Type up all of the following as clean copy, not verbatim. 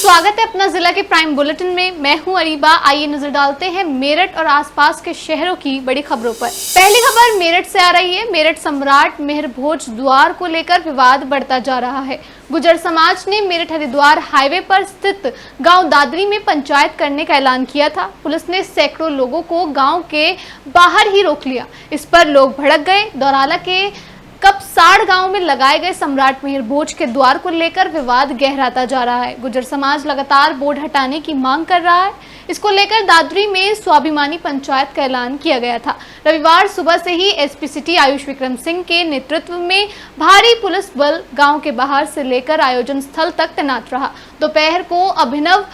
स्वागत है अपना जिला के प्राइम बुलेटिन में। मैं हूं अरीबा। आइए नजर डालते हैं मेरठ और आसपास के शहरों की बड़ी खबरों पर। पहली खबर मेरठ से आ रही है। मेरठ सम्राट मेहर भोज द्वार को लेकर विवाद बढ़ता जा रहा है। गुर्जर समाज ने मेरठ हरिद्वार हाईवे पर स्थित गांव दादरी में पंचायत करने का ऐलान किया था। पुलिस ने सैकड़ों लोगों को गांव के बाहर ही रोक लिया। इस पर लोग भड़क गए। दौराला के कपसाड़ गांव में लगाए गए सम्राट मेहर भोज के द्वार को लेकर विवाद गहराता जा रहा है। गुर्जर समाज लगातार बोर्ड हटाने की मांग कर रहा है। इसको लेकर दादरी में स्वाभिमानी पंचायत का ऐलान किया गया था। रविवार सुबह से ही एसपी सिटी आयुष विक्रम सिंह के नेतृत्व में भारी पुलिस बल गांव के बाहर से लेकर आयोजन स्थल तक तैनात रहा। दोपहर को अभिनव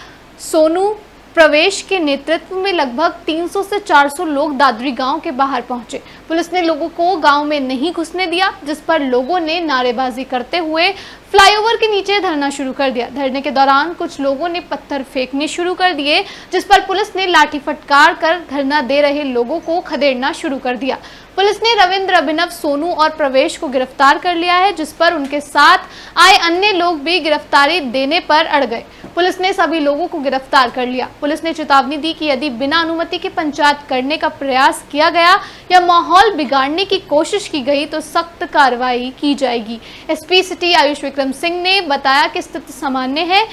सोनू प्रवेश के नेतृत्व में लगभग 300 से 400 लोग दादरी गांव के बाहर पहुंचे। पुलिस ने लोगों को गांव में नहीं घुसने दिया, जिस पर लोगों ने नारेबाजी करते हुए फ्लाईओवर के नीचे धरना शुरू कर दिया। धरने के दौरान कुछ लोगों ने पत्थर फेंकने शुरू कर दिए, जिस पर पुलिस ने लाठी फटकार कर धरना दे रहे लोगों को खदेड़ना शुरू कर दिया। पुलिस ने रविंद्र, अभिनव, सोनू और प्रवेश को गिरफ्तार कर लिया है, जिस पर उनके साथ आए अन्य लोग भी गिरफ्तारी देने पर अड़ गए। पुलिस ने सभी लोगों को गिरफ्तार कर लिया। पुलिस ने चेतावनी दी कि यदि बिना अनुमति के पंचायत करने का प्रयास किया गया या माहौल बिगाड़ने की कोशिश की गई तो सख्त कार्रवाई की जाएगी। एसपी सिटी आयुष विक्रम सिंह ने बताया कि स्थिति सामान्य है,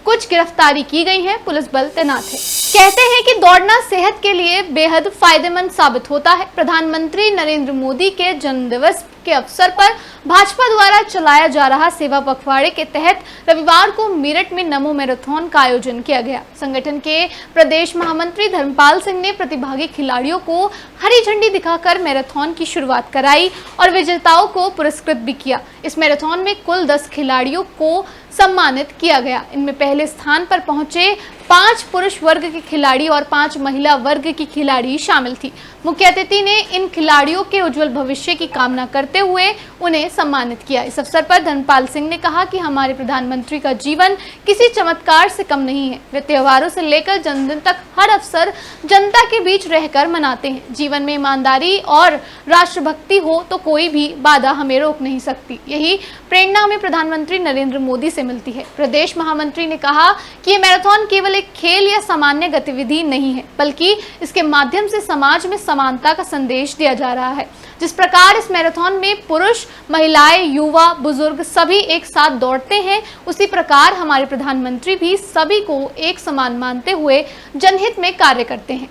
कुछ गिरफ्तारी की गई है, पुलिस बल तैनात है। कहते हैं कि दौड़ना सेहत के लिए बेहद फायदेमंद साबित होता है। प्रधानमंत्री नरेंद्र मोदी के जन्मदिवस के अवसर पर भाजपा द्वारा चलाया जा रहा सेवा पखवाड़े के तहत रविवार को मेरठ में नमो मैराथन का आयोजन किया गया। संगठन के प्रदेश महामंत्री धर्मपाल सिंह ने प्रतिभागी खिलाड़ियों को हरी झंडी दिखाकर मैराथन की शुरुआत कराई और विजेताओं को पुरस्कृत भी किया। इस मैराथन में कुल 10 खिलाड़ियों को सम्मानित किया गया। इनमें पहले स्थान पर पहुंचे 5 पुरुष वर्ग के खिलाड़ी और 5 महिला वर्ग की खिलाड़ी शामिल थी। मुख्य अतिथि ने इन खिलाड़ियों के उज्जवल भविष्य की कामना करते हुए उन्हें सम्मानित किया। इस अवसर पर धर्मपाल सिंह ने कहा कि हमारे प्रधानमंत्री का जीवन किसी चमत्कार से कम नहीं है। वे त्योहारों से लेकर जन्मदिन तक हर अवसर जनता के बीच रहकर मनाते हैं। जीवन में ईमानदारी और राष्ट्रभक्ति हो तो कोई भी बाधा हमें रोक नहीं सकती। यही प्रेरणा हमें प्रधानमंत्री नरेंद्र मोदी से मिलती है। प्रदेश महामंत्री ने कहा कि ये मैराथन केवल एक खेल या सामान्य गतिविधि नहीं है, बल्कि इसके माध्यम से समाज में समानता का संदेश दिया जा रहा है। जिस प्रकार इस मैराथन में पुरुष, महिलाएं, युवा, बुजुर्ग सभी एक साथ दौड़ते हैं, उसी प्रकार हमारे प्रधानमंत्री भी सभी को एक समान मानते हुए जनहित में कार्य करते हैं।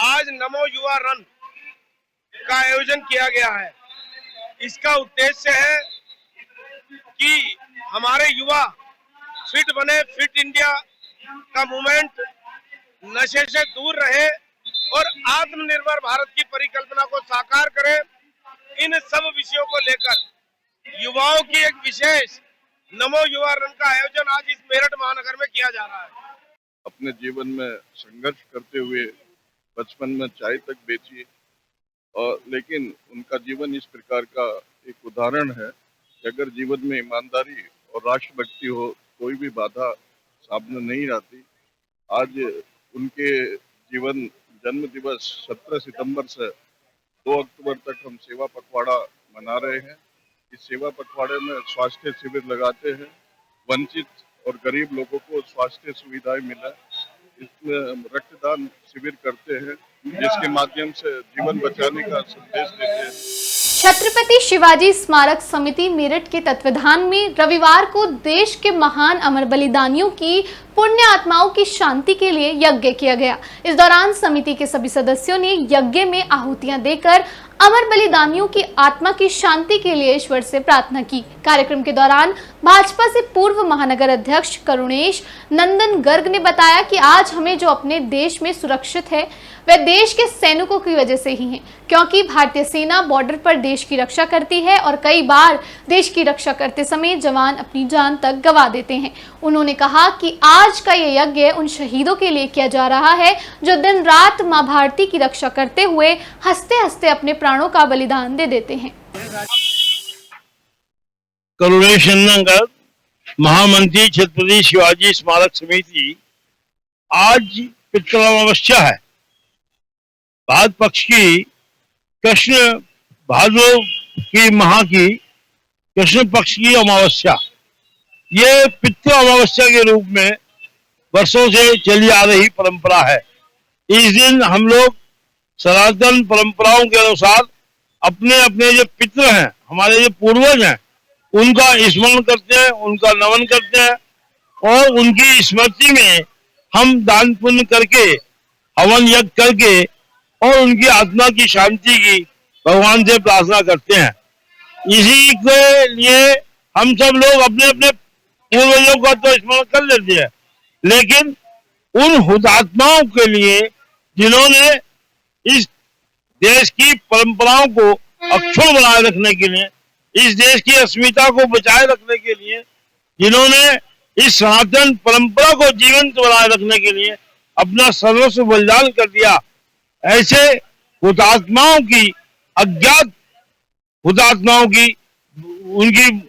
आज नमो युवा रन का आयोजन किया गया है। इसका उद्देश्य है कि हमारे युवा फिट बने, फिट इंडिया का मूवमेंट नशे से दूर रहे और आत्मनिर्भर भारत की परिकल्पना को साकार करे। इन सब विषयों को लेकर युवाओं की एक विशेष नमो युवा रन का आयोजन आज इस मेरठ महानगर में किया जा रहा है। अपने जीवन में संघर्ष करते हुए बचपन में चाय तक बेची और लेकिन उनका जीवन इस प्रकार का एक उदाहरण है कि अगर जीवन में ईमानदारी और राष्ट्रभक्ति हो, कोई भी बाधा सामने नहीं आती। आज उनके जीवन जन्म दिवस 17 सितंबर से 2 अक्टूबर तक हम सेवा पखवाड़ा मना रहे हैं। इस सेवा पखवाड़े में स्वास्थ्य शिविर लगाते हैं, वंचित और गरीब लोगों को स्वास्थ्य सुविधाएं मिले। इसमें हम रक्तदान शिविर करते हैं, जिसके माध्यम से जीवन बचाने का संदेश देते हैं। छत्रपति शिवाजी स्मारक समिति मेरठ के तत्वाधान में रविवार को देश के महान अमर बलिदानियों की पुण्य आत्माओं की शांति के लिए यज्ञ किया गया। इस दौरान समिति के सभी सदस्यों ने यज्ञ में आहुतियां देकर अमर बलिदानियों की आत्मा की शांति के लिए ईश्वर से प्रार्थना की। कार्यक्रम के दौरान भाजपा से पूर्व महानगर अध्यक्ष करुणेश नंदन गर्ग ने बताया कि आज हमें जो अपने देश में सुरक्षित है वह देश के सैनिकों की वजह से ही है, क्योंकि भारतीय सेना बॉर्डर पर देश की रक्षा करती है और कई बार देश की रक्षा करते समय जवान अपनी जान तक गंवा देते हैं। उन्होंने कहा कि आज का ये यज्ञ उन शहीदों के लिए किया जा रहा है जो दिन रात मां भारती की रक्षा करते हुए हंसते हंसते अपने प्राणों का बलिदान दे देते हैं। करुणेश नंदन गर्ग, महामंत्री छत्रपति शिवाजी स्मारक समिति। आज पितृअमावस्या है। भारत पक्ष की कृष्ण भादो की माह की कृष्ण पक्ष की अमावस्या ये पितृ अमावस्या के रूप में वर्षों से चली आ रही परंपरा है। इस दिन हम लोग सनातन परंपराओं के अनुसार अपने अपने जो पितृ हैं, हमारे जो पूर्वज हैं, उनका स्मरण करते हैं, उनका नमन करते हैं और उनकी स्मृति में हम दान पुण्य करके, हवन यज्ञ करके और उनकी आत्मा की शांति की भगवान से प्रार्थना करते हैं। इसी के लिए हम सब लोग अपने अपने पूर्वजों का तो स्मरण कर लेते हैं, लेकिन उन हुतात्माओं के लिए जिन्होंने इस देश की परंपराओं को अक्षुण्ण बनाए रखने के लिए, इस देश की अस्मिता को बचाए रखने के लिए, जिन्होंने इस सनातन परंपरा को जीवंत बनाए रखने के लिए अपना सर्वस्व बलिदान कर दिया, ऐसे हुतात्माओं की, अज्ञात हुतात्माओं की, उनकी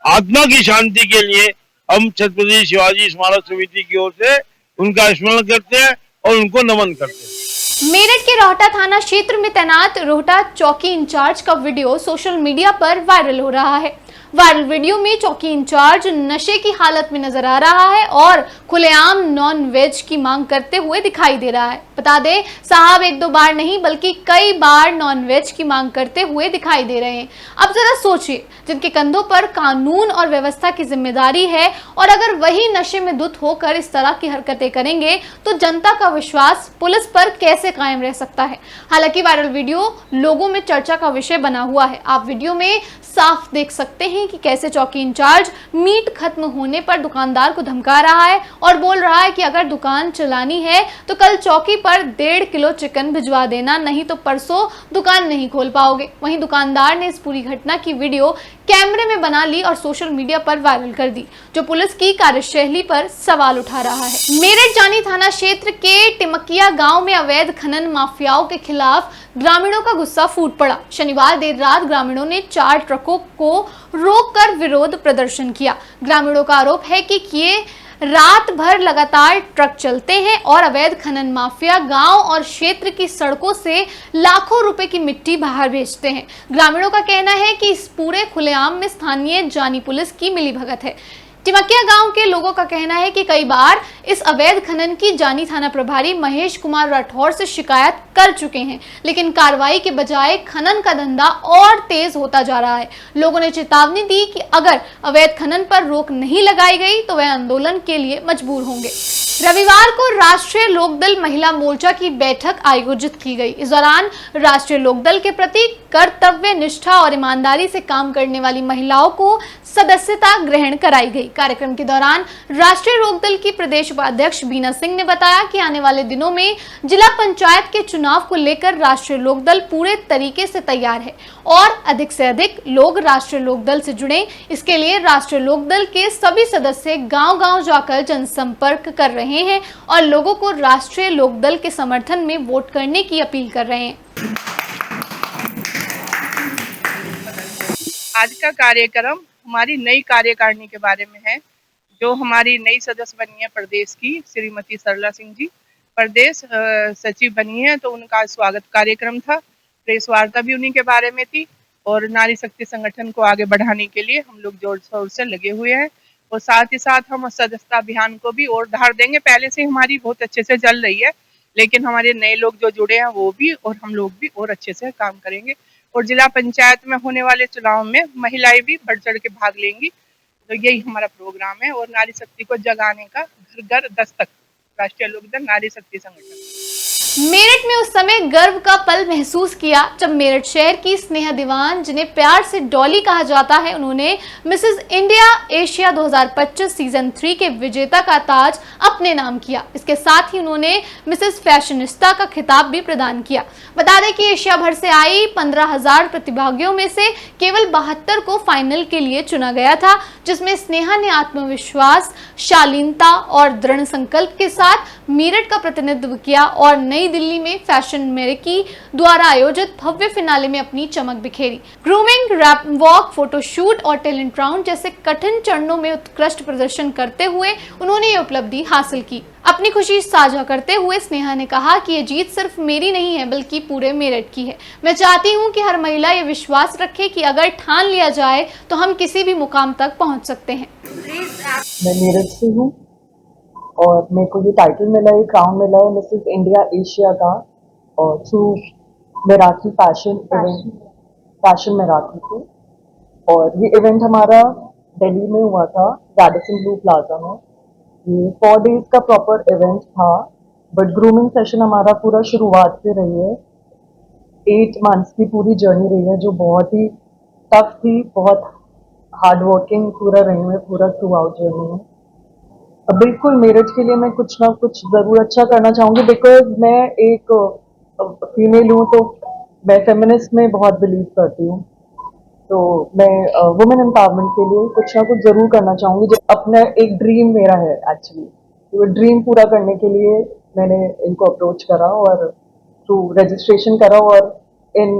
आत्मा की शांति के लिए हम छत्रपति शिवाजी स्मारक समिति की ओर से उनका स्मरण करते हैं और उनको नमन करते हैं। मेरठ के रोहटा थाना क्षेत्र में तैनात रोहटा चौकी इंचार्ज का वीडियो सोशल मीडिया पर वायरल हो रहा है। वायरल वीडियो में चौकी इंचार्ज नशे की हालत में नजर आ रहा है और खुलेआम नॉन वेज की मांग करते हुए दिखाई दे रहा है। बता दें, साहब एक दो बार नहीं बल्कि कई बार नॉन वेज की मांग करते हुए दिखाई दे रहे हैं। अब जरा सोचिए, जिनके कंधों पर कानून और व्यवस्था की जिम्मेदारी है और अगर वही नशे में धुत होकर इस तरह की हरकतें करेंगे तो जनता का विश्वास पुलिस पर कैसे कायम रह सकता है। हालांकि वायरल वीडियो लोगों में चर्चा का विषय बना हुआ है। आप वीडियो में साफ देख सकते हैं कि कैसे चौकी इंचार्ज मीट खत्म होने पर दुकानदार को धमका रहा है और बोल रहा है कि अगर दुकान चलानी है तो कल चौकी पर 1.5 किलो चिकन भिजवा देना, नहीं तो परसों दुकान नहीं खोल पाओगे। वहीं दुकानदार ने इस पूरी घटना की वीडियो कैमरे में बना ली और सोशल मीडिया पर वायरल कर दी, जो पुलिस की कार्यशैली पर सवाल उठा रहा है। मेरठ जानी थाना क्षेत्र के टिमकिया गांव में अवैध खनन माफियाओं के खिलाफ ग्रामीणों का गुस्सा फूट पड़ा। शनिवार देर रात ग्रामीणों ने 4 ट्रकों को रोककर विरोध प्रदर्शन किया। ग्रामीणों का आरोप है कि ये रात भर लगातार ट्रक चलते हैं और अवैध खनन माफिया गांव और क्षेत्र की सड़कों से लाखों रुपए की मिट्टी बाहर भेजते हैं। ग्रामीणों का कहना है कि इस पूरे खुलेआम में स्थानीय जानी पुलिस की मिलीभगत है। टिमकिया गांव के लोगों का कहना है कि कई बार इस अवैध खनन की जानी थाना प्रभारी महेश कुमार राठौर से शिकायत कर चुके हैं, लेकिन कार्रवाई के बजाय खनन का धंधा और तेज होता जा रहा है। लोगों ने चेतावनी दी कि अगर अवैध खनन पर रोक नहीं लगाई गई तो वह आंदोलन के लिए मजबूर होंगे। रविवार को राष्ट्रीय लोकदल महिला मोर्चा की बैठक आयोजित की गई। इस दौरान राष्ट्रीय लोकदल के प्रति कर्तव्य निष्ठा और ईमानदारी से काम करने वाली महिलाओं को सदस्यता ग्रहण कराई गई। कार्यक्रम के दौरान राष्ट्रीय लोकदल की प्रदेश उपाध्यक्ष बीना सिंह ने बताया कि आने वाले दिनों में जिला पंचायत के चुनाव को लेकर राष्ट्रीय लोकदल पूरे तरीके से तैयार है और अधिक से अधिक लोग राष्ट्रीय लोकदल से जुड़े। इसके लिए राष्ट्रीय लोकदल के सभी सदस्य गांव-गांव जाकर जनसंपर्क कर रहे हैं और लोगों को राष्ट्रीय लोकदल के समर्थन में वोट करने की अपील कर रहे हैं। आज का कार्यक्रम हमारी नई कार्यकारिणी के बारे में है, जो हमारी नई सदस्य बनी है प्रदेश की श्रीमती सरला सिंह जी प्रदेश सचिव बनी है, तो उनका स्वागत कार्यक्रम था। प्रेस वार्ता भी उन्हीं के बारे में थी और नारी शक्ति संगठन को आगे बढ़ाने के लिए हम लोग जोर शोर से लगे हुए हैं और साथ ही साथ हम सदस्यता अभियान को भी और धार देंगे। पहले से हमारी बहुत अच्छे से चल रही है, लेकिन हमारे नए लोग जो जुड़े हैं वो भी और हम लोग भी और अच्छे से काम करेंगे और जिला पंचायत में होने वाले चुनाव में महिलाएं भी बढ़ चढ़ के भाग लेंगी। तो यही हमारा प्रोग्राम है और नारी शक्ति को जगाने का घर घर दस्तक राष्ट्रीय लोकदल नारी शक्ति संगठन। मेरठ में उस समय गर्व का पल महसूस किया जब मेरठ शहर की स्नेहा दीवान, जिन्हें प्यार से डॉली कहा जाता है, उन्होंने मिसेस इंडिया एशिया 2025 सीजन 3 के विजेता का ताज अपने नाम किया। इसके साथ ही उन्होंने मिसेस फैशनिस्टा का खिताब भी प्रदान किया। बता दें कि एशिया भर से आई 15,000 प्रतिभागियों में से केवल 72 को फाइनल के लिए चुना गया था, जिसमें स्नेहा ने आत्मविश्वास, शालीनता और दृढ़ संकल्प के साथ मेरठ का प्रतिनिधित्व किया और नई दिल्ली में फैशन मेरे की द्वारा आयोजित भव्य फिनाले में अपनी चमक बिखेरी। Grooming grooming, ramp walk, photoshoot और टैलेंट राउंड जैसे कठिन चरणों में उत्कृष्ट प्रदर्शन करते हुए उन्होंने ये उपलब्धि हासिल की। अपनी खुशी साझा करते हुए स्नेहा ने कहा कि ये जीत सिर्फ मेरी नहीं है बल्कि पूरे मेरठ की है। मैं चाहती हूँ कि हर महिला ये विश्वास रखे कि अगर ठान लिया जाए तो हम किसी भी मुकाम तक पहुँच सकते हैं। मैं मेरठ से हूँ और मेरे को ये टाइटल मिला है, क्राउन मिला है मिसेस इंडिया एशिया का, और थ्रू मराठी फैशन मराठी से। और ये इवेंट हमारा दिल्ली में हुआ था, रैडिसन ब्लू प्लाजा में। ये 4 days का प्रॉपर इवेंट था, बट ग्रूमिंग सेशन हमारा पूरा शुरुआत से रही है। 8 months की पूरी जर्नी रही है, जो बहुत ही टफ थी, बहुत हार्ड वर्किंग पूरा रही है, पूरा थ्रू आउट जर्नी में। अब बिल्कुल मेरठ के लिए मैं कुछ ना कुछ ज़रूर अच्छा करना चाहूँगी, बिकॉज मैं एक फीमेल हूँ, तो मैं फेमिनिस्ट में बहुत बिलीव करती हूँ। तो मैं वुमेन एम्पावरमेंट के लिए कुछ ना कुछ ज़रूर करना चाहूँगी। जो अपना एक ड्रीम मेरा है एक्चुअली, तो ड्रीम पूरा करने के लिए मैंने इनको अप्रोच करा और थ्रू रजिस्ट्रेशन करा। और इन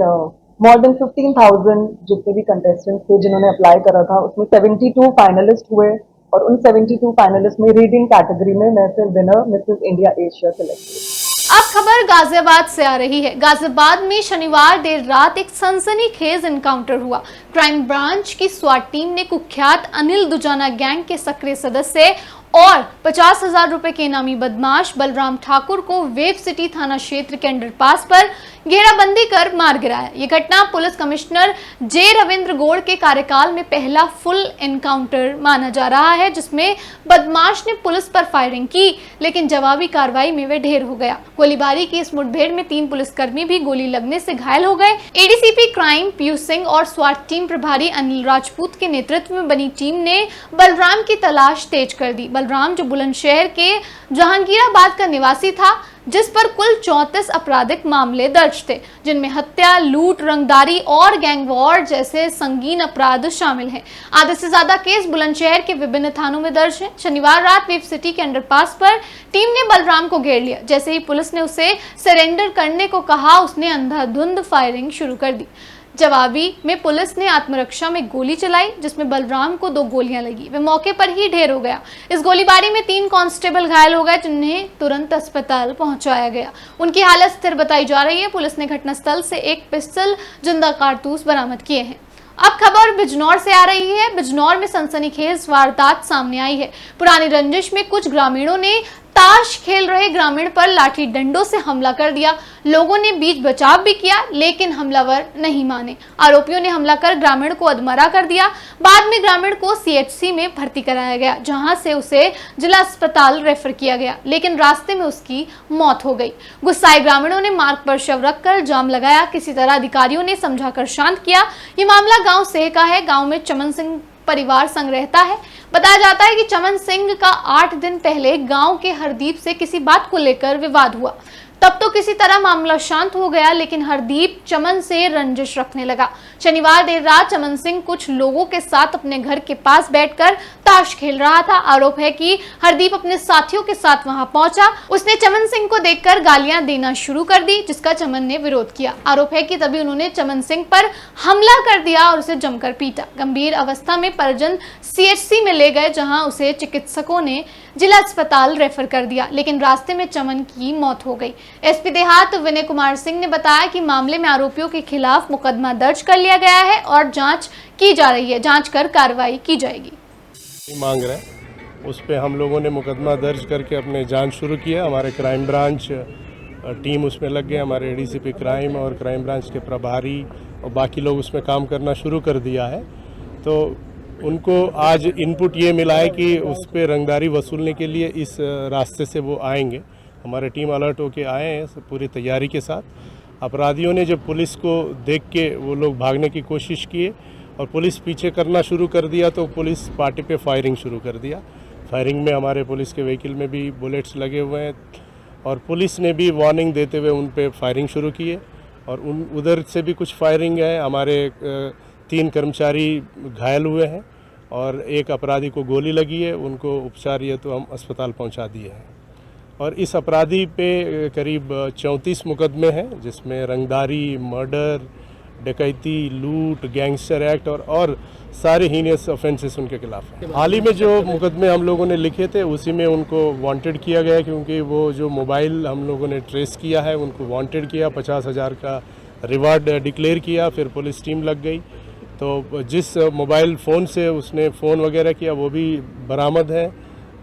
मोर देन 15,000 जितने भी कंटेस्टेंट्स थे जिन्होंने अप्लाई करा था, उसमें 72 फाइनलिस्ट हुए, और उन 72 फाइनलिस्ट में रीडिंग कैटेगरी में मैं फिर winner Mrs India Asia select हुई। अब खबर गाजियाबाद से आ रही है। गाजियाबाद में शनिवार देर रात एक सनसनीखेज एनकाउंटर हुआ। क्राइम ब्रांच की स्वाट टीम ने कुख्यात अनिल दुजाना गैंग के सक्रिय सदस्य और 50,000 रुपए के इनामी बदमाश बलराम ठाकुर को वेव सिटी थाना क्षेत्र के अंडरपास पर घेराबंदी कर मार गिराया। ये घटना पुलिस कमिश्नर जे रविंद्र गौड़ के कार्यकाल में पहला फुल एनकाउंटर माना जा रहा है, जिसमें बदमाश ने पुलिस पर फायरिंग की, लेकिन जवाबी कार्रवाई में वे ढेर हो गया। गोलीबारी की इस मुठभेड़ में 3 पुलिसकर्मी भी गोली लगने से घायल हो गए। एडीसीपी क्राइम पीयूष सिंह और स्वाट टीम प्रभारी अनिल राजपूत के नेतृत्व में बनी टीम ने बलराम की तलाश तेज कर दी। बलराम, जो बुलंदशहर के जहांगीराबाद का निवासी था, जिस पर कुल 34 आपराधिक मामले दर्ज थे, जिनमें हत्या, लूट, रंगदारी और गैंग वॉर जैसे संगीन अपराध शामिल हैं। आधे से ज्यादा केस बुलंदशहर के विभिन्न थानों में दर्ज हैं। शनिवार रात वेव सिटी के अंडरपास पर टीम ने बलराम को घेर लिया। जैसे ही पुलिस ने उसे सरेंडर करने को कहा, उसने अंधाधुंध फायरिंग शुरू कर दी। जवाबी में पुलिस ने आत्मरक्षा में गोली चलाई, जिसमें बलराम को 2 गोलियां लगी। वे मौके पर ही ढेर हो गया। इस गोलीबारी में 3 कांस्टेबल घायल हो गए, जिन्हें तुरंत अस्पताल पहुंचाया गया। उनकी हालत स्थिर बताई जा रही है। पुलिस ने घटनास्थल से एक पिस्टल, जिंदा कारतूस बरामद किए हैं। अब खबर बिजनौर से आ रही है। बिजनौर में सनसनीखेज वारदात सामने आई है। पुरानी रंजिश में कुछ ग्रामीणों ने ताश खेल रहे ग्रामीण पर लाठी डंडों से हमला कर दिया। लोगों ने बीच बचाव भी किया, लेकिन हमलावर नहीं माने। आरोपियों ने हमला कर ग्रामीण को अधमरा कर दिया। बाद में ग्रामीण को सीएचसी में भर्ती कराया गया, जहां से उसे जिला अस्पताल रेफर किया गया, लेकिन रास्ते में उसकी मौत हो गई। गुस्साए ग्रामीणों ने मार्ग पर शव रखकर जाम लगाया। किसी तरह अधिकारियों ने समझाकर शांत किया। ये मामला गाँव सेह का है। गाँव में चमन सिंह परिवार संग रहता है। बताया जाता है कि चमन सिंह का 8 दिन पहले गांव के हरदीप से किसी बात को लेकर विवाद हुआ। तब तो किसी तरह मामला शांत हो गया, लेकिन हरदीप चमन से रंजिश रखने लगा। शनिवार देर रात चमन सिंह कुछ लोगों के साथ अपने घर के पास बैठकर ताश खेल रहा था। आरोप है कि हरदीप अपने साथियों के साथ वहां पहुंचा। उसने चमन सिंह को देखकर गालियां देना शुरू कर दी, जिसका चमन ने विरोध किया। आरोप है कि तभी उन्होंने चमन सिंह पर हमला कर दिया और उसे जमकर पीटा। गंभीर अवस्था में परिजन सीएचसी में ले गए, जहां उसे चिकित्सकों ने जिला अस्पताल रेफर कर दिया, लेकिन रास्ते में चमन की मौत हो गई। एसपी देहात विनय कुमार सिंह ने बताया कि मामले में आरोपियों के खिलाफ मुकदमा दर्ज कर लिया गया है और जांच की जा रही है। जांच कर कार्रवाई की जाएगी। मांग रहे हैं उस पे हम लोगों ने मुकदमा दर्ज करके अपने जांच शुरू किया। हमारे क्राइम ब्रांच टीम उसमें लग गए, हमारे एडीसीपी क्राइम और क्राइम ब्रांच के प्रभारी और बाकी लोग उसमें काम करना शुरू कर दिया है। तो उनको आज इनपुट ये मिला है कि उस पर रंगदारी वसूलने के लिए इस रास्ते से वो आएंगे। हमारे टीम अलर्ट होके आए हैं पूरी तैयारी के साथ। अपराधियों ने जब पुलिस को देख के वो लोग भागने की कोशिश किए और पुलिस पीछे करना शुरू कर दिया, तो पुलिस पार्टी पे फायरिंग शुरू कर दिया। फायरिंग में हमारे पुलिस के व्हीकल में भी बुलेट्स लगे हुए हैं और पुलिस ने भी वार्निंग देते हुए उन पे फायरिंग शुरू किए और उधर से भी कुछ फायरिंग है। हमारे 3 कर्मचारी घायल हुए हैं और एक अपराधी को गोली लगी है। उनको उपचार ये तो हम अस्पताल पहुंचा दिए हैं। और इस अपराधी पे करीब 34 मुकदमे हैं, जिसमें रंगदारी, मर्डर, डकैती, लूट, गैंगस्टर एक्ट और सारे हीनियस ऑफेंसेस उनके खिलाफ हैं। हाल ही में जो मुकदमे हम लोगों ने लिखे थे उसी में उनको वांटेड किया गया, क्योंकि वो जो मोबाइल हम लोगों ने ट्रेस किया है उनको वांटेड किया, 50,000 का रिवार्ड डिक्लेयर किया, फिर पुलिस टीम लग गई। तो जिस मोबाइल फ़ोन से उसने फ़ोन वगैरह किया वो भी बरामद है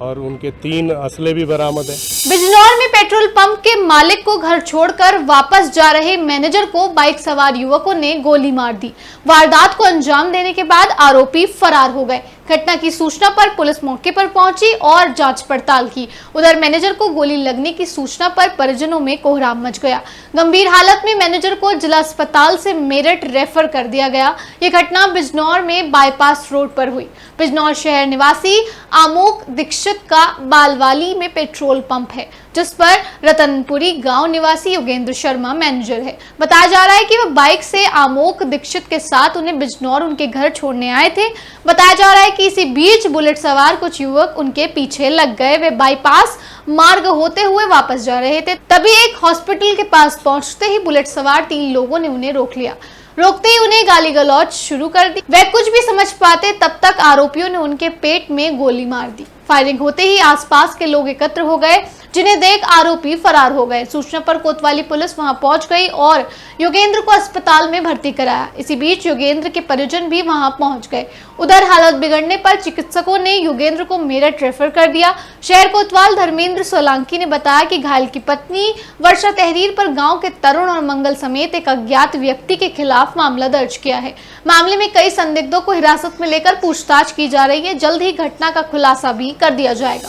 और उनके 3 असले भी बरामद है। बिजनौर में पेट्रोल पंप के मालिक को घर छोड़कर वापस जा रहे मैनेजर को बाइक सवार युवकों ने गोली मार दी। वारदात को अंजाम देने के बाद आरोपी फरार हो गए। घटना की सूचना पर पुलिस मौके पर पहुंची और जांच पड़ताल की। उधर मैनेजर को गोली लगने की सूचना पर परिजनों में कोहराम मच गया। गंभीर हालत में मैनेजर को जिला अस्पताल से मेरठ रेफर कर दिया गया। ये घटना बिजनौर में बाईपास रोड पर हुई। बिजनौर शहर निवासी आमोक दीक्षित का बालवाली में पेट्रोल पंप है, जिस पर रतनपुरी गांव निवासी योगेंद्र शर्मा मैनेजर है। बताया जा रहा है कि वह बाइक से आमोक दीक्षित के साथ उन्हें बिजनौर उनके घर छोड़ने आए थे। बताया जा रहा है कि इसी बीच बुलेट सवार कुछ युवक उनके पीछे लग गए। वे बाईपास मार्ग होते हुए वापस जा रहे थे, तभी एक हॉस्पिटल के पास पहुंचते ही बुलेट सवार 3 लोगों ने उन्हें रोक लिया। रोकते ही उन्हें गाली गलौज शुरू कर दी। वे कुछ भी समझ पाते तब तक आरोपियों ने उनके पेट में गोली मार दी। फायरिंग होते ही आसपास के लोग एकत्र हो गए, जिन्हें देख आरोपी फरार हो गए। सूचना पर कोतवाली पुलिस वहां पहुंच गई और योगेंद्र को अस्पताल में भर्ती कराया। इसी बीच योगेंद्र के परिजन भी वहां पहुंच गए। उधर हालत बिगड़ने पर चिकित्सकों ने योगेंद्र को मेरठ रेफर कर दिया। शहर कोतवाल धर्मेंद्र सोलंकी ने बताया कि घायल की पत्नी वर्षा तहरीर पर गांव के तरुण और मंगल समेत एक अज्ञात व्यक्ति के खिलाफ मामला दर्ज किया है। मामले में कई संदिग्धों को हिरासत में लेकर पूछताछ की जा रही है। जल्द ही घटना का खुलासा भी कर दिया जाएगा।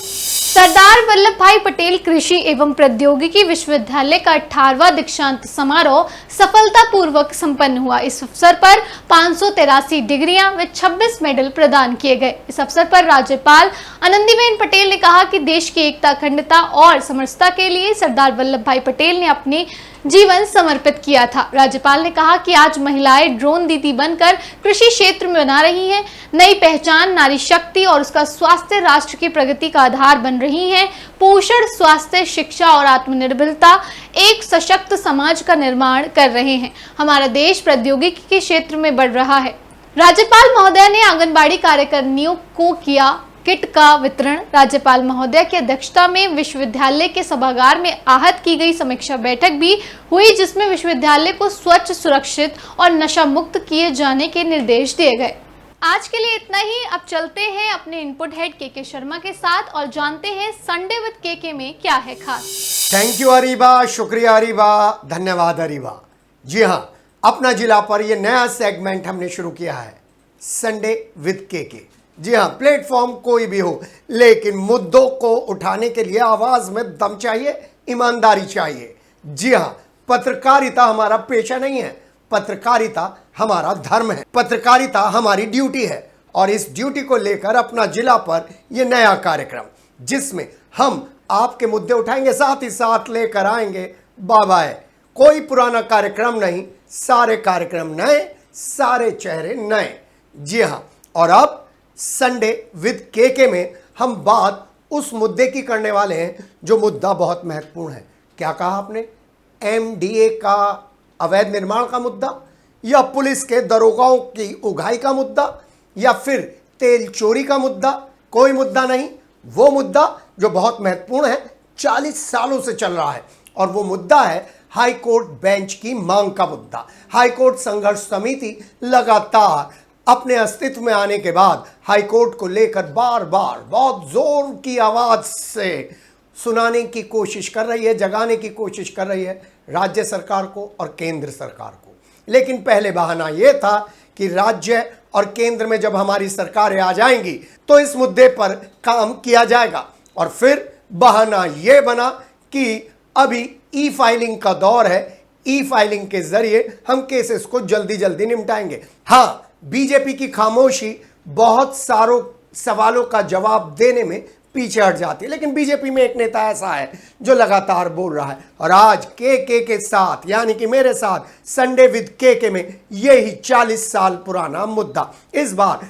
सरदार वल्लभ भाई पटेल कृषि एवं प्रौद्योगिकी विश्वविद्यालय का 18वां दीक्षांत समारोह सफलतापूर्वक संपन्न हुआ। इस अवसर पर 583 डिग्रियां व 26 मेडल प्रदान किए गए। इस अवसर पर राज्यपाल आनंदीबेन पटेल ने कहा कि देश की एकता, अखंडता और समरसता के लिए सरदार वल्लभ भाई पटेल ने अपने जीवन समर्पित किया था। राज्यपाल ने कहा कि आज महिलाएं ड्रोन दीदी बनकर कृषि क्षेत्र में बना रही हैं। नई पहचान नारी शक्ति और उसका स्वास्थ्य राष्ट्र की प्रगति का आधार बन रही हैं। पोषण, स्वास्थ्य, शिक्षा और आत्मनिर्भरता एक सशक्त समाज का निर्माण कर रहे हैं। हमारा देश प्रौद्योगिकी के क्षेत्र में बढ़ रहा है। राज्यपाल महोदय ने आंगनबाड़ी कार्यकर्मियों को किया किट का वितरण। राज्यपाल महोदय की अध्यक्षता में विश्वविद्यालय के सभागार में आहत की गई समीक्षा बैठक भी हुई, जिसमें विश्वविद्यालय को स्वच्छ, सुरक्षित और नशा मुक्त किए जाने के निर्देश दिए गए। आज के लिए इतना ही। अब चलते हैं अपने इनपुट हेड के शर्मा के साथ और जानते हैं संडे विद के में क्या है खास। थैंक यू अरीबा, शुक्रिया अरीबा, धन्यवाद अरीबा। जी हाँ, अपना जिला पर यह नया सेगमेंट हमने शुरू किया है, संडे विद के। जी हाँ, प्लेटफॉर्म कोई भी हो, लेकिन मुद्दों को उठाने के लिए आवाज में दम चाहिए, ईमानदारी चाहिए। जी हाँ, पत्रकारिता हमारा पेशा नहीं है, पत्रकारिता हमारा धर्म है, पत्रकारिता हमारी ड्यूटी है। और इस ड्यूटी को लेकर अपना जिला पर यह नया कार्यक्रम, जिसमें हम आपके मुद्दे उठाएंगे, साथ ही साथ लेकर आएंगे बाबा है। कोई पुराना कार्यक्रम नहीं, सारे कार्यक्रम नए, सारे चेहरे नए। जी हाँ, और अब संडे विद के में हम बात उस मुद्दे की करने वाले हैं जो मुद्दा बहुत महत्वपूर्ण है। क्या कहा आपने? MDA का अवैध निर्माण का मुद्दा, या पुलिस के दरोगाओं की उगाही का मुद्दा, या फिर तेल चोरी का मुद्दा? कोई मुद्दा नहीं। वो मुद्दा जो बहुत महत्वपूर्ण है, 40 सालों से चल रहा है, और वो मुद्दा है हाई कोर्ट बेंच की मांग का मुद्दा। हाई कोर्ट संघर्ष समिति लगातार अपने अस्तित्व में आने के बाद हाई कोर्ट को लेकर बार बार बहुत जोर की आवाज से सुनाने की कोशिश कर रही है, जगाने की कोशिश कर रही है राज्य सरकार को और केंद्र सरकार को। लेकिन पहले बहाना यह था कि राज्य और केंद्र में जब हमारी सरकारें आ जाएंगी तो इस मुद्दे पर काम किया जाएगा। और फिर बहाना यह बना कि अभी ई फाइलिंग का दौर है, ई फाइलिंग के जरिए हम केसेस को जल्दी जल्दी निपटाएंगे। हाँ, बीजेपी की खामोशी बहुत सारों सवालों का जवाब देने में पीछे हट जाती है, लेकिन बीजेपी में एक नेता ऐसा है जो लगातार बोल रहा है। और आज के साथ, यानी कि मेरे साथ संडे विद के में यही 40 साल पुराना मुद्दा। इस बार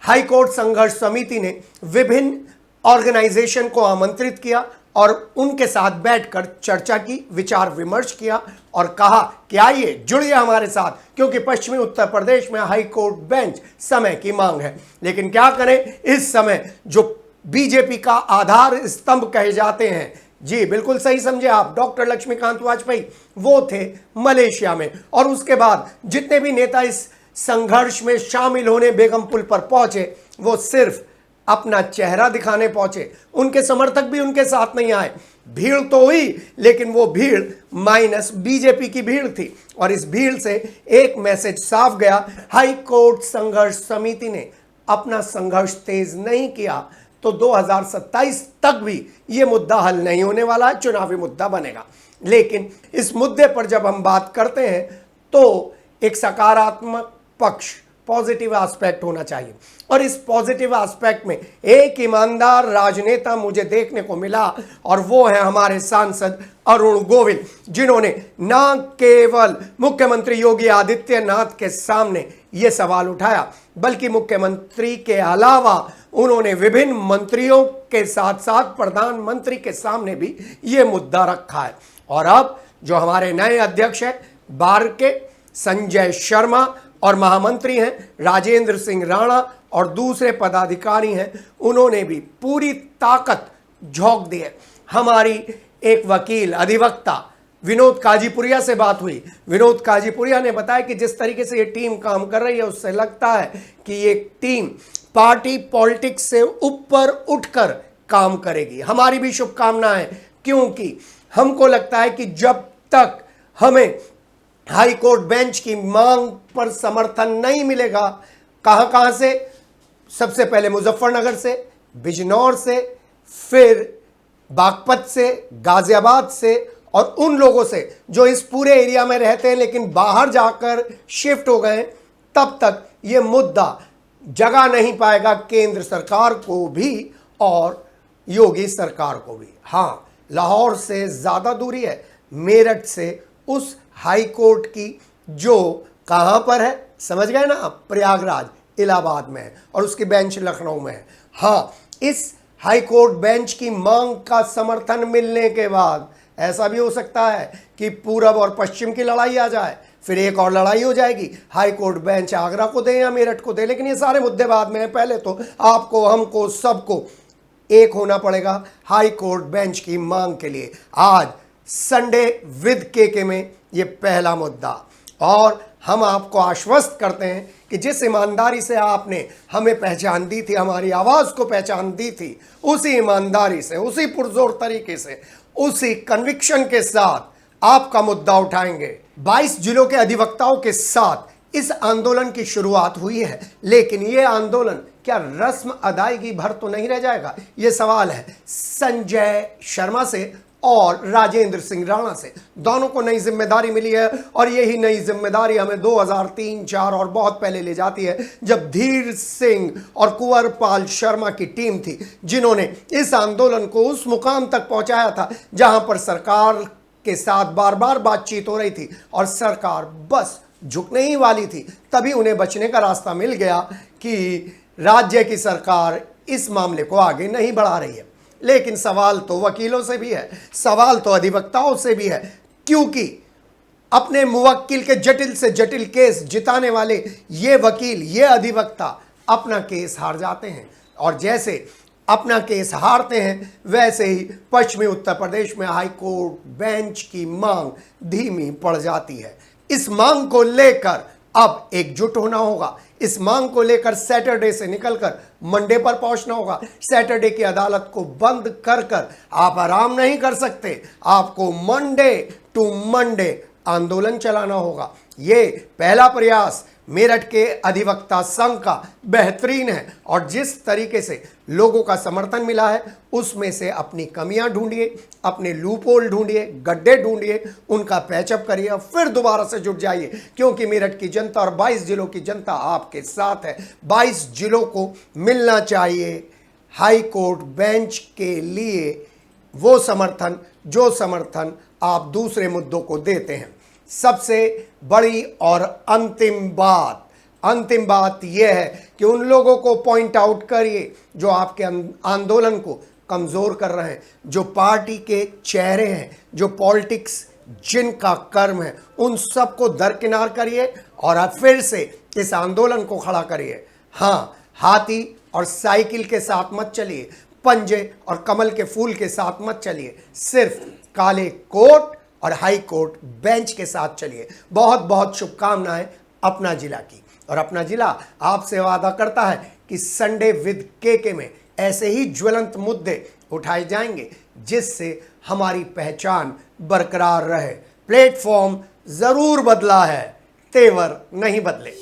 हाई कोर्ट संघर्ष समिति ने विभिन्न ऑर्गेनाइजेशन को आमंत्रित किया, और उनके साथ बैठकर चर्चा की, विचार विमर्श किया और कहा कि आइए जुड़िए हमारे साथ, क्योंकि पश्चिमी उत्तर प्रदेश में हाई कोर्ट बेंच समय की मांग है। लेकिन क्या करें, इस समय जो बीजेपी का आधार स्तंभ कहे जाते हैं, जी बिल्कुल सही समझे आप, डॉक्टर लक्ष्मीकांत वाजपेयी, वो थे मलेशिया में। और उसके बाद जितने भी नेता इस संघर्ष में शामिल होने बेगमपुल पर पहुंचे, वो सिर्फ अपना चेहरा दिखाने पहुंचे, उनके समर्थक भी उनके साथ नहीं आए। भीड़ तो हुई, लेकिन वो भीड़ माइनस बीजेपी की भीड़ थी। और इस भीड़ से एक मैसेज साफ गया, हाई कोर्ट संघर्ष समिति ने अपना संघर्ष तेज नहीं किया तो 2027 तक भी ये मुद्दा हल नहीं होने वाला है, चुनावी मुद्दा बनेगा। लेकिन इस मुद्दे पर जब हम बात करते हैं तो एक सकारात्मक पक्ष, पॉजिटिव एस्पेक्ट होना चाहिए। और इस पॉजिटिव एस्पेक्ट में एक ईमानदार राजनेता मुझे देखने को मिला, और वो है हमारे सांसद अरुण गोविल, जिन्होंने न केवल मुख्यमंत्री योगी आदित्यनाथ के सामने ये सवाल उठाया, बल्कि मुख्यमंत्री के अलावा उन्होंने विभिन्न मंत्रियों के साथ साथ प्रधानमंत्री के सामने भी ये मुद्दा रखा है। और अब जो हमारे नए अध्यक्ष हैं बार के संजय शर्मा और महामंत्री हैं राजेंद्र सिंह राणा और दूसरे पदाधिकारी हैं, उन्होंने भी पूरी ताकत झोंक दी है। हमारी एक वकील अधिवक्ता विनोद काजीपुरिया से बात हुई। विनोद काजीपुरिया ने बताया कि जिस तरीके से ये टीम काम कर रही है, उससे लगता है कि ये टीम पार्टी पॉलिटिक्स से ऊपर उठकर काम करेगी। हमारी भी शुभकामना है, क्योंकि हमको लगता है कि जब तक हमें हाई कोर्ट बेंच की मांग पर समर्थन नहीं मिलेगा, कहां से, सबसे पहले मुजफ्फरनगर से, बिजनौर से, फिर बागपत से, गाजियाबाद से और उन लोगों से जो इस पूरे एरिया में रहते हैं लेकिन बाहर जाकर शिफ्ट हो गए, तब तक ये मुद्दा जगह नहीं पाएगा केंद्र सरकार को भी और योगी सरकार को भी। हाँ, लाहौर से ज़्यादा दूरी है, मेरठ से उस हाई कोर्ट की, जो कहां पर है समझ गए ना, प्रयागराज इलाहाबाद में है, और उसकी बेंच लखनऊ में है। हाँ, इस हाई कोर्ट बेंच की मांग का समर्थन मिलने के बाद ऐसा भी हो सकता है कि पूरब और पश्चिम की लड़ाई आ जाए, फिर एक और लड़ाई हो जाएगी, हाई कोर्ट बेंच आगरा को दे या मेरठ को दे। लेकिन ये सारे मुद्दे बाद में हैं, पहले तो आपको, हमको, सबको एक होना पड़ेगा हाई कोर्ट बेंच की मांग के लिए। आज संडे विद के में ये पहला मुद्दा, और हम आपको आश्वस्त करते हैं कि जिस ईमानदारी से आपने हमें पहचान दी थी, हमारी आवाज़ को पहचान दी थी, उसी ईमानदारी से, उसी पुरजोर तरीके से, उसी कन्विक्शन के साथ आपका मुद्दा उठाएंगे। 22 जिलों के अधिवक्ताओं के साथ इस आंदोलन की शुरुआत हुई है, लेकिन ये आंदोलन क्या रस्म अदायगी भर तो नहीं रह जाएगा? ये सवाल है संजय शर्मा से और राजेंद्र सिंह राणा से। दोनों को नई जिम्मेदारी मिली है, और यही नई जिम्मेदारी हमें 2003-04 और बहुत पहले ले जाती है, जब धीर सिंह और कुंवर पाल शर्मा की टीम थी, जिन्होंने इस आंदोलन को उस मुकाम तक पहुंचाया था जहां पर सरकार के साथ बार बार बातचीत हो रही थी और सरकार बस झुकने ही वाली थी। तभी उन्हें बचने का रास्ता मिल गया कि राज्य की सरकार इस मामले को आगे नहीं बढ़ा रही है। लेकिन सवाल तो वकीलों से भी है, सवाल तो अधिवक्ताओं से भी है, क्योंकि अपने मुवक्किल के जटिल से जटिल केस जिताने वाले ये वकील, ये अधिवक्ता अपना केस हार जाते हैं, और जैसे अपना केस हारते हैं वैसे ही पश्चिमी उत्तर प्रदेश में हाई कोर्ट बेंच की मांग धीमी पड़ जाती है। इस मांग को लेकर अब एकजुट होना होगा। इस मांग को लेकर सैटरडे से निकलकर मंडे पर पहुंचना होगा। सैटरडे की अदालत को बंद कर कर आप आराम नहीं कर सकते, आपको मंडे टू मंडे आंदोलन चलाना होगा। ये पहला प्रयास मेरठ के अधिवक्ता संघ का बेहतरीन है, और जिस तरीके से लोगों का समर्थन मिला है उसमें से अपनी कमियां ढूंढिए, अपने लूपहोल ढूंढिए, गड्ढे ढूंढिए, उनका पैचअप करिए और फिर दोबारा से जुट जाइए, क्योंकि मेरठ की जनता और 22 जिलों की जनता आपके साथ है। 22 जिलों को मिलना चाहिए हाई कोर्ट बेंच के लिए वो समर्थन जो समर्थन आप दूसरे मुद्दों को देते हैं। सबसे बड़ी और अंतिम बात यह है कि उन लोगों को पॉइंट आउट करिए जो आपके आंदोलन को कमज़ोर कर रहे हैं, जो पार्टी के चेहरे हैं, जो पॉलिटिक्स जिनका कर्म है, उन सबको दरकिनार करिए और आप फिर से इस आंदोलन को खड़ा करिए। हाँ, हाथी और साइकिल के साथ मत चलिए, पंजे और कमल के फूल के साथ मत चलिए, सिर्फ काले कोट और हाई कोर्ट बेंच के साथ चलिए। बहुत बहुत शुभकामनाएं अपना जिला की। और अपना जिला आपसे वादा करता है कि संडे विद केके में ऐसे ही ज्वलंत मुद्दे उठाए जाएंगे जिससे हमारी पहचान बरकरार रहे। प्लेटफॉर्म जरूर बदला है, तेवर नहीं बदले।